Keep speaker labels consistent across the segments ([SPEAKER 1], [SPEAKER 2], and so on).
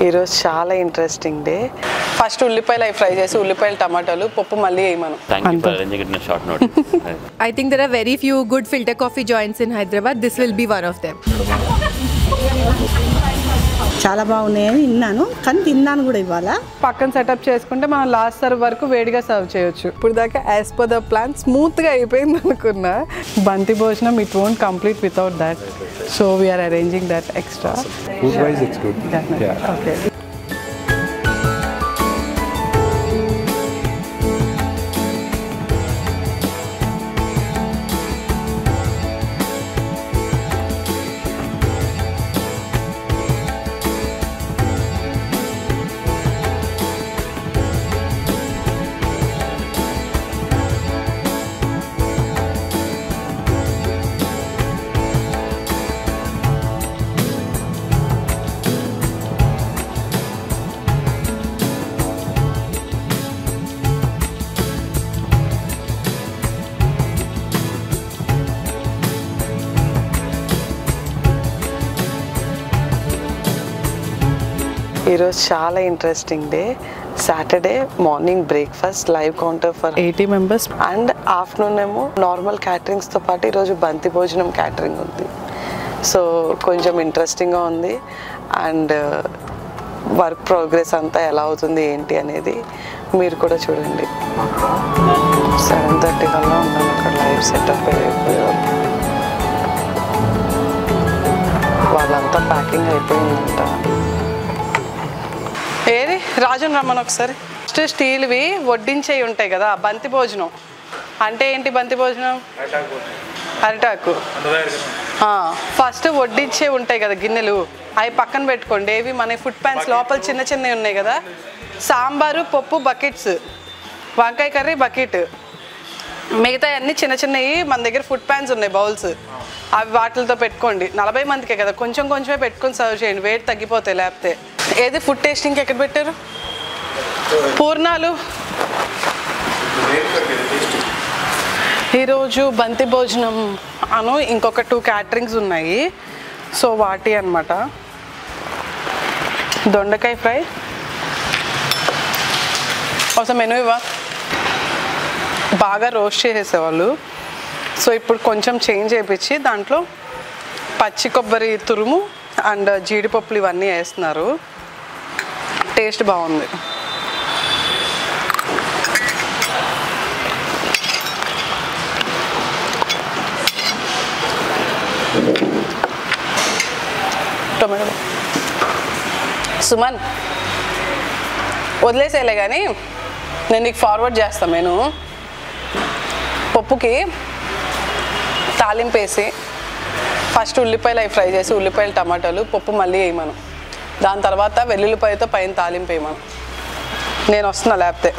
[SPEAKER 1] ఈరోజు చాలా interesting day. First ఉల్లిపాయలు అవి ఫ్రై చేసి ఉల్లిపాయలు టమాటాలు పప్పు మళ్ళీ వేయమను.
[SPEAKER 2] I think there are very few good filter coffee joints in Hyderabad. This will be one of them.
[SPEAKER 3] చాలా బాగున్నాయని విన్నాను, కానీ తిన్నాను కూడా ఇవాళ.
[SPEAKER 1] పక్కన సెటప్ చేసుకుంటే మనం లాస్ట్ సర్వ్ వరకు వేడిగా సర్వ్ చేయొచ్చు. ఇప్పుడు దాకా యాజ్ పర్ ద ప్లాన్ స్మూత్గా అయిపోయింది అనుకున్నా. బంతి భోజనం it won't complete without that. So we are arranging that extra.
[SPEAKER 4] Food wise it's good. Yeah.
[SPEAKER 1] Okay. ఈరోజు చాలా interesting day. Saturday morning breakfast live counter for 80 members and afternoon ఏమో normal క్యాటరింగ్స్తో పాటు ఈరోజు బంతి భోజనం క్యాటరింగ్ ఉంది. సో కొంచెం ఇంట్రెస్టింగ్గా ఉంది. అండ్ వర్క్ ప్రోగ్రెస్ అంతా ఎలా అవుతుంది ఏంటి అనేది మీరు కూడా చూడండి. 7:30 కల్లా ఉన్నాను అక్కడ లైవ్ సెటప్ అయిపోయారు. వాళ్ళంతా ప్యాకింగ్ అయిపోయిందంట. ఏది రాజుని రమ్మని ఒకసారి. ఫస్ట్ స్టీల్వి వడ్డించేవి ఉంటాయి కదా బంతి భోజనం అంటే ఏంటి? బంతి భోజనం అరిటాకు. ఫస్ట్ వడ్డించే ఉంటాయి కదా గిన్నెలు, అవి పక్కన పెట్టుకోండి. ఏవి మన ఫుడ్ ప్యాన్స్ లోపల చిన్న చిన్నవి ఉన్నాయి కదా. సాంబారు పప్పు బకెట్స్, వంకాయ కర్రీ బకెట్, మిగతా అన్నీ చిన్న చిన్నవి మన దగ్గర ఫుడ్ ప్యాన్స్ ఉన్నాయి బౌల్స్, అవి వాటితో పెట్టుకోండి. 40 మందికే కదా, కొంచెం కొంచెమే పెట్టుకొని సర్వ్ చేయండి, వెయిట్ తగ్గిపోతాయి లేకపోతే. ఏది ఫుడ్ టేస్టింగ్ ఎక్కడ పెట్టారు? పూర్ణాలు. ఈరోజు బంతి భోజనం అను ఇంకొక 2 క్యాటరింగ్స్ ఉన్నాయి. సో వాటి అన్నమాట. దొండకాయ ఫ్రై ఒకసారి మెనూ ఇవ్వ. బాగా రోస్ట్ చేసేసేవాళ్ళు. సో ఇప్పుడు కొంచెం చేంజ్ చేయించి దాంట్లో పచ్చి కొబ్బరి తురుము అండ్ జీడిపప్పులు ఇవన్నీ వేస్తున్నారు. టేస్ట్ బాగుంది. టొమాటో సుమన్ వదిలేసేలే కానీ నేను నీకు ఫార్వర్డ్ చేస్తాను. నేను పప్పుకి తాలింపు వేసి ఫస్ట్ ఉల్లిపాయలు అవి ఫ్రై చేసి ఉల్లిపాయలు టమాటాలు పప్పు మళ్ళీ వేయమను. దాని తర్వాత వెల్లుల్లిపాయతో పైన తాలింపు వేయమను. నేను వస్తున్నా లేకపోతే.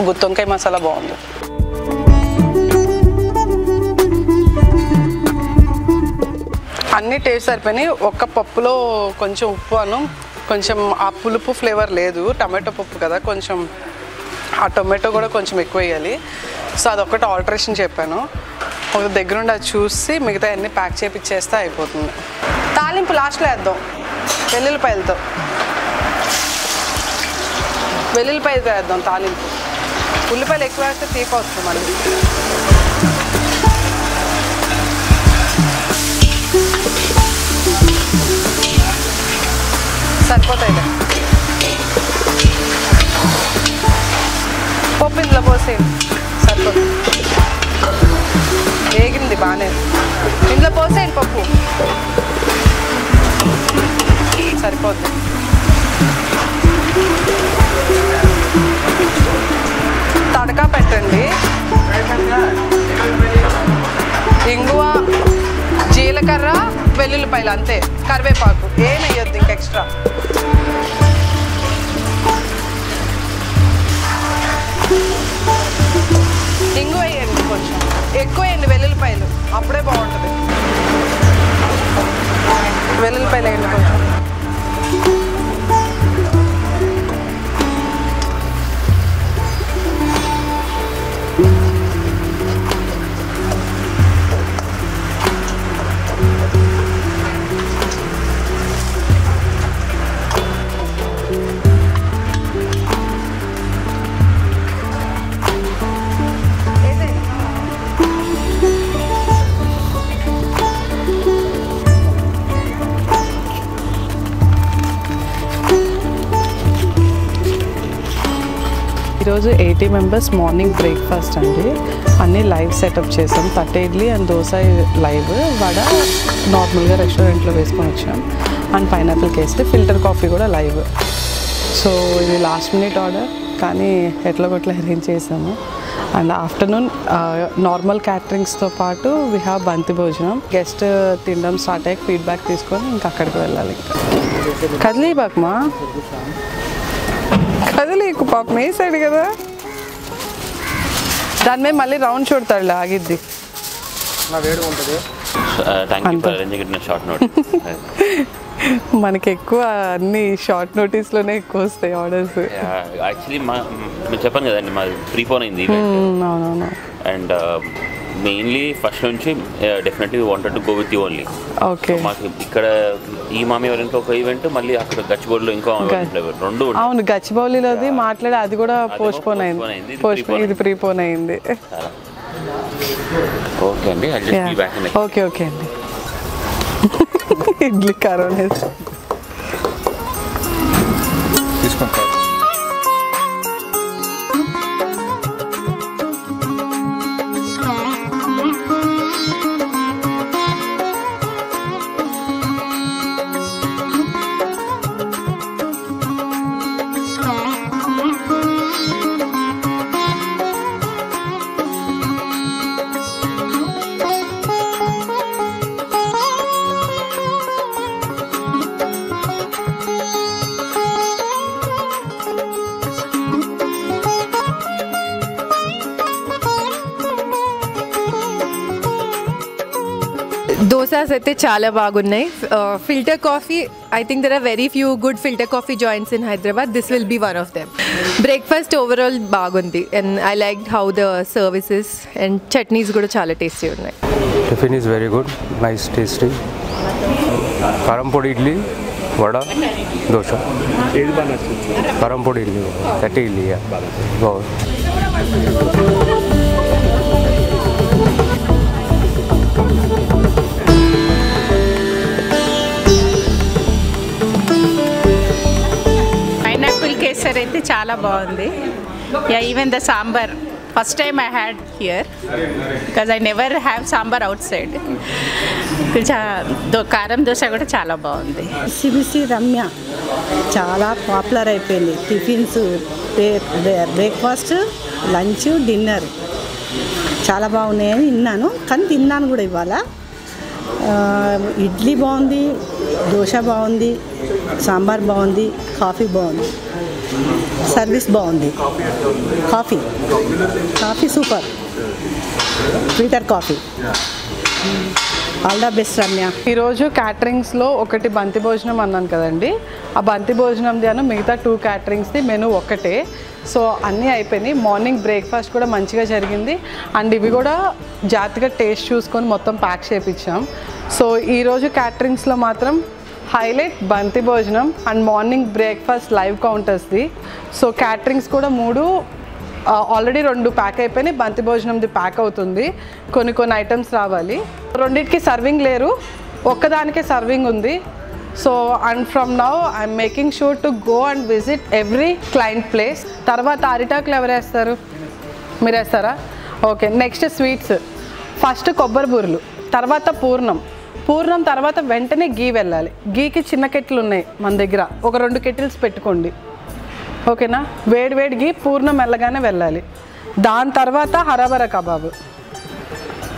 [SPEAKER 1] గుత్తొంకాయ మసాలా బాగుంది. అన్ని టేస్ట్ సరిపోయినాయి. ఒక్క పప్పులో కొంచెం ఉప్పు అను కొంచెం ఆ పులుపు ఫ్లేవర్ లేదు. టమాటో పప్పు కదా, కొంచెం ఆ టొమాటో కూడా కొంచెం ఎక్కువ వేయాలి. సో అదొక్కటి ఆల్టరేషన్ చెప్పాను. ఒక దగ్గరుండి అది చూసి మిగతా అన్నీ ప్యాక్ చేపిచ్చేస్తే అయిపోతుంది. తాలింపు లాస్ట్లో వేద్దాం వెల్లుల్లిపాయలతో. వెల్లుల్లిపాయలతో వేద్దాం తాలింపు. ఉల్లిపాయలు ఎక్కువ వేస్తే తీపి వస్తుంది మళ్ళీ. సరిపోతాయిలే. పప్పు ఇందులో పోసేయండి, సరిపోతుంది. వేగింది బాగానే. ఇందులో పోసేయండి పప్పు, సరిపోతుంది. తడకా పెట్టండి. ఇంగువ, జీలకర్ర, వెల్లుల్లిపాయలు అంతే. కరివేపాకు ఏం వేయొద్దు ఇంక ఎక్స్ట్రా. ఇంగువ వేయండి, కొంచెం ఎక్కువ వేయండి వెల్లుల్లిపాయలు, అప్పుడే బాగుంటుంది. వెల్లుల్లిపాయలు వేయండి కొంచెం. ఈరోజు 80 మెంబర్స్ మార్నింగ్ బ్రేక్ఫాస్ట్ అండి. అన్నీ లైవ్ సెటప్ చేసాం. తట్ట ఇడ్లీ అండ్ దోశ లైవ్, వడ నార్మల్గా రెస్టారెంట్లో వేసుకొని వచ్చాం. And pineapple caste, filter coffee కూడా లైవ్. సో ఇది లాస్ట్ మినిట్ ఆర్డర్, కానీ ఎట్లా కొట్లా అరేంజ్ చేసాము. అండ్ ఆఫ్టర్నూన్ నార్మల్ క్యాటరింగ్స్తో పాటు వీ హ్యావ్ బంతి భోజనం. గెస్ట్ తినడం స్టార్ట్ అయ్యాక ఫీడ్బ్యాక్ తీసుకొని ఇంకా అక్కడికి వెళ్ళాలి. ఇంకా కదిలీ బాక్మా, కదిలీకు పాపం వేసాడు కదా, దాని మీద మళ్ళీ రౌండ్ చూడతాడు, ఆగిద్ది. మనకి ఎక్కువ అన్ని షార్ట్ నోటీస్లోనే ఎక్కువ వస్తాయి ఆర్డర్స్.
[SPEAKER 5] యాక్చువల్లీ మీరు చెప్పాను కదండి, మాది ప్రీపోన్ అయింది.
[SPEAKER 1] అవునవును.
[SPEAKER 5] అండ్ మెయిన్లీ ఫస్ట్ నుంచి definitely wanted to go with you only.
[SPEAKER 1] Okay.
[SPEAKER 5] మాకు ఇక్కడ ఈ మామి ఎవరింట్లో ఒక ఈవెంట్, మళ్ళీ అక్కడ గచ్చిబౌలిలో ఇంకో రెండు.
[SPEAKER 1] అవును, గచ్చిబౌలిలోది మాట్లాడి అది కూడా పోస్ట్పోన్ అయింది. ఇది ప్రీపోన్ అయింది.
[SPEAKER 5] ఓకే అండి,
[SPEAKER 1] ఓకే ఓకే అండి. ఇడ్లీ కారం
[SPEAKER 4] తీసుకుంటారు.
[SPEAKER 2] Dosas అయితే చాలా బాగున్నాయి. Filter coffee, I think there are very few good filter coffee joints in Hyderabad. This will be one of them. Breakfast overall బాగుంది, and I liked how the services and chutneys కూడా చాలా tasty ఉన్నాయి.
[SPEAKER 4] Tiffin is very good, nice, tasty. కారం పొడి ఇడ్లీ, వడ, దోశ. ఏది బాగా నచ్చింది? కారం పొడి ఇడ్లీ, తట్టి ఇడ్లీ బాగుంది.
[SPEAKER 6] కేసర్ అయితే చాలా బాగుంది. Even the sambar first time I had here because I never have sambar out side. కారం దోశ కూడా చాలా బాగుంది.
[SPEAKER 3] సిబిసి రమ్య చాలా పాపులర్ అయిపోయింది. టిఫిన్స్, బ్రేక్ఫాస్ట్, లంచ్, డిన్నర్ చాలా బాగున్నాయని విన్నాను, కానీ తిన్నాను కూడా ఇవాళ. ఇడ్లీ బాగుంది, దోశ బాగుంది, సాంబార్ బాగుంది, కాఫీ బాగుంది, సర్వీస్ బాగుంది. Coffee super, filter coffee. All the best Ramya.
[SPEAKER 1] ఈరోజు క్యాటరింగ్స్లో ఒకటి బంతి భోజనం అన్నాను కదండి, ఆ బంతి భోజనంది అను మిగతా 2 క్యాటరింగ్స్ది మెనూ ఒక్కటే. సో అన్నీ అయిపోయినాయి. మార్నింగ్ బ్రేక్ఫాస్ట్ కూడా మంచిగా జరిగింది. అండ్ ఇవి కూడా జాగ్రత్తగా టేస్ట్ చూసుకొని మొత్తం ప్యాక్ చేయించాం. సో ఈరోజు క్యాటరింగ్స్లో మాత్రం హైలైట్ బంతి భోజనం అండ్ మార్నింగ్ బ్రేక్ఫాస్ట్ లైవ్ కౌంటర్స్ది. సో క్యాటరింగ్స్ కూడా 3 ఆల్రెడీ 2 ప్యాక్ అయిపోయినాయి. బంతి భోజనంది ప్యాక్ అవుతుంది, కొన్ని ఐటమ్స్ రావాలి. 2టికి సర్వింగ్ లేరు, ఒక్కదానికే సర్వింగ్ ఉంది. So and from now I'm making sure to go and visit every client place. తర్వాత అరిటాకులు ఎవరు వేస్తారు? మీరు వేస్తారా? ఓకే. నెక్స్ట్ స్వీట్స్, ఫస్ట్ కొబ్బరి బూరెలు, తర్వాత పూర్ణం తర్వాత వెంటనే గీ వెళ్ళాలి. గీకి చిన్న కెట్లు ఉన్నాయి మన దగ్గర, ఒక 2 కెటిల్స్ పెట్టుకోండి, ఓకేనా? వేడి గీ పూర్ణం వెళ్ళగానే వెళ్ళాలి. దాని తర్వాత హరాబరా kebab,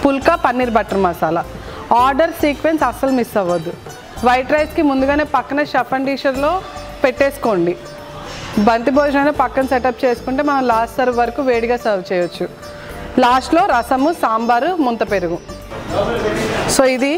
[SPEAKER 1] phulka, paneer butter masala. Order sequence అస్సలు మిస్ అవ్వద్దు. వైట్ రైస్కి ముందుగానే పక్కన షఫ్ అండ్ డిషర్లో పెట్టేసుకోండి. బంతి భోజనాన్ని పక్కన సెటప్ చేసుకుంటే మనం లాస్ట్ సర్వ్ వరకు వేడిగా సర్వ్ చేయొచ్చు. లాస్ట్లో రసము, సాంబారు, ముంత పెరుగు. సో ఇది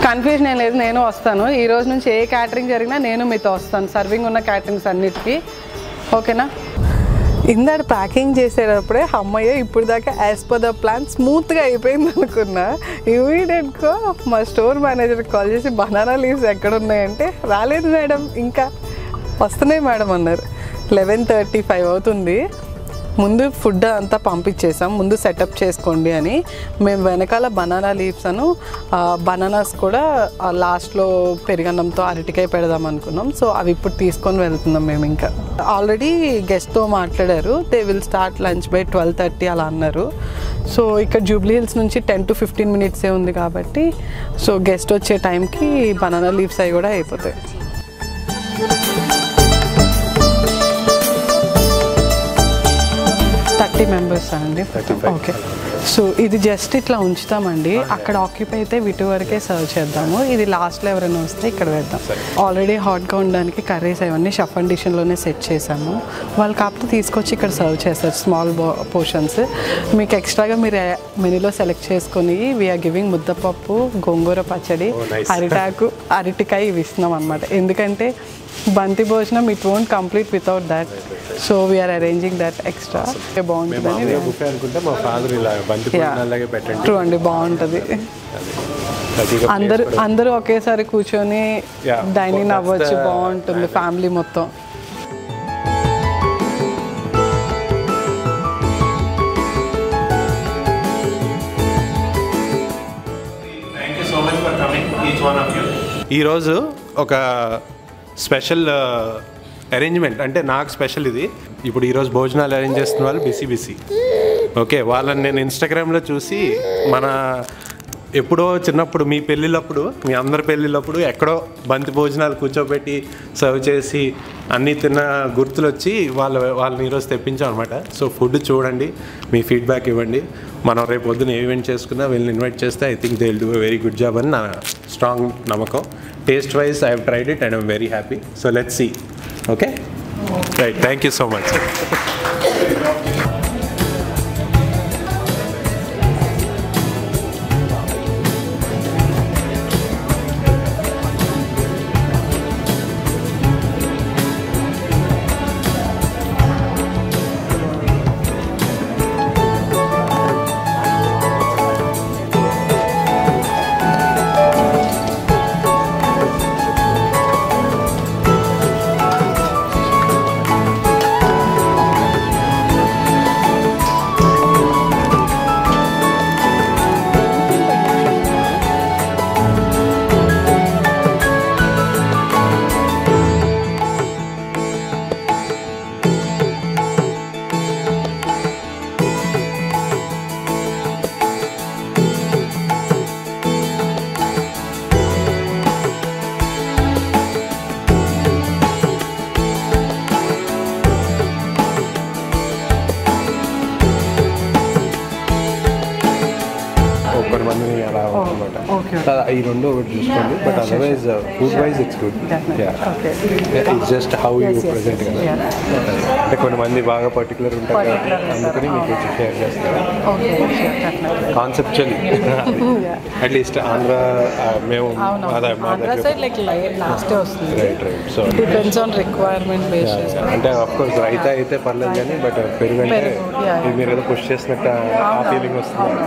[SPEAKER 1] కన్ఫ్యూజన్ ఏం లేదు, నేను వస్తాను. ఈ రోజు నుంచి ఏ క్యాటరింగ్ జరిగినా నేను మీతో వస్తాను, సర్వింగ్ ఉన్న క్యాటరింగ్స్ అన్నిటికీ, ఓకేనా? ఇందాక ప్యాకింగ్ చేసేటప్పుడే అమ్మయ్య ఇప్పుడు దాకా యాజ్ పర్ ద ప్లాన్ స్మూత్గా అయిపోయింది అనుకున్నా. ఇమీడియట్గా మా స్టోర్ మేనేజర్కి కాల్ చేసి బనానా లీవ్స్ ఎక్కడ ఉన్నాయంటే, రాలేదు మేడం, ఇంకా వస్తున్నాయి మేడం అన్నారు. 11:35 అవుతుంది. ముందు ఫుడ్ అంతా పంపించేసాం, ముందు సెటప్ చేసుకోండి అని. మేము వెనకాల బనానా లీవ్స్ అను బనానాస్ కూడా లాస్ట్లో పెరుగన్నంతో అరటికాయ పెడదాం అనుకున్నాం. సో అవి ఇప్పుడు తీసుకొని వెళ్తున్నాం మేము. ఇంకా ఆల్రెడీ గెస్ట్తో మాట్లాడారు, they will start lunch by 12:30 అలా అన్నారు. సో ఇక్కడ జూబ్లీ హిల్స్ నుంచి 10 to 15 minutes ఉంది కాబట్టి సో గెస్ట్ వచ్చే టైంకి బనానా లీవ్స్ అవి కూడా అయిపోతాయి. 30 members అండి. ఓకే, సో ఇది జస్ట్ ఇట్లా ఉంచుతామండి. అక్కడ ఆక్యుపై అయితే వీటి వరకే సర్వ్ చేద్దాము. ఇది లాస్ట్లో ఎవరైనా వస్తే ఇక్కడ వేద్దాం. ఆల్రెడీ హాట్గా ఉండడానికి కర్రీస్ అవన్నీ షఫ్ అండ్ డిషన్లోనే సెట్ చేసాము. వాళ్ళు కాకపోతే తీసుకొచ్చి ఇక్కడ సర్వ్ చేస్తారు స్మాల్ పోర్షన్స్. మీకు ఎక్స్ట్రాగా మీరు మెనూలో సెలెక్ట్ చేసుకొని వీఆర్ గివింగ్ ముద్దపప్పు, గోంగూర పచ్చడి, అరటికాయ ఇవి ఇస్తున్నాం అనమాట. ఎందుకంటే బంతి భోజనం it won't complete without that. So we are arranging that extra. బాగుంటుందని ట్రూ అండి, బాగుంటుంది. అందరూ ఒకేసారి కూర్చొని డైనింగ్ అవ్వచ్చు, బాగుంటుంది ఫ్యామిలీ మొత్తం.
[SPEAKER 7] ఈరోజు ఒక స్పెషల్ అరేంజ్మెంట్, అంటే నాకు స్పెషల్ ఇది. ఇప్పుడు ఈరోజు భోజనాలు అరేంజ్ చేస్తున్న వాళ్ళు బిసి. ఓకే, వాళ్ళని నేను ఇన్స్టాగ్రామ్లో చూసి మన ఎప్పుడో చిన్నప్పుడు మీ పెళ్ళిళ్ళప్పుడు, మీ అందరి పెళ్ళిళ్ళప్పుడు ఎక్కడో బంతి భోజనాలు కూర్చోబెట్టి సర్వ్ చేసి అన్నీ తిన్న గుర్తులు వచ్చి వాళ్ళని ఈరోజు తెప్పించాం అనమాట. సో ఫుడ్ చూడండి, మీ ఫీడ్బ్యాక్ ఇవ్వండి. మనం రేపు పొద్దున ఏ ఈవెంట్ చేసుకున్నా వీళ్ళని ఇన్వైట్ చేస్తే I think they will do a very good job అని నా స్ట్రాంగ్ నమ్మకం. Taste wise I have tried it and I'm very happy. So let's see. Okay, right, thank you so much. కొంతమందిని అలా అనమాట. ఈ రెండు ఒకటి చూసుకోండి, but otherwise food wise it's good. It's just how you present కదా. అంటే కొంతమంది బాగా పర్టికులర్ ఉంటారు కదా, అందుకని మీకు షేర్ చేస్తారు. కాన్సెప్చువల్లీ అట్లీస్ట్ ఆంధ్ర మేము so
[SPEAKER 1] depends on requirement basis.
[SPEAKER 7] అంటే ఆఫ్ కోర్స్ రైతా అయితే పర్లేదు కానీ, బట్ పెరుగు అంటే మీరు ఏదో పుష్ చేసినట్టు ఆ ఫీలింగ్ వస్తుంది.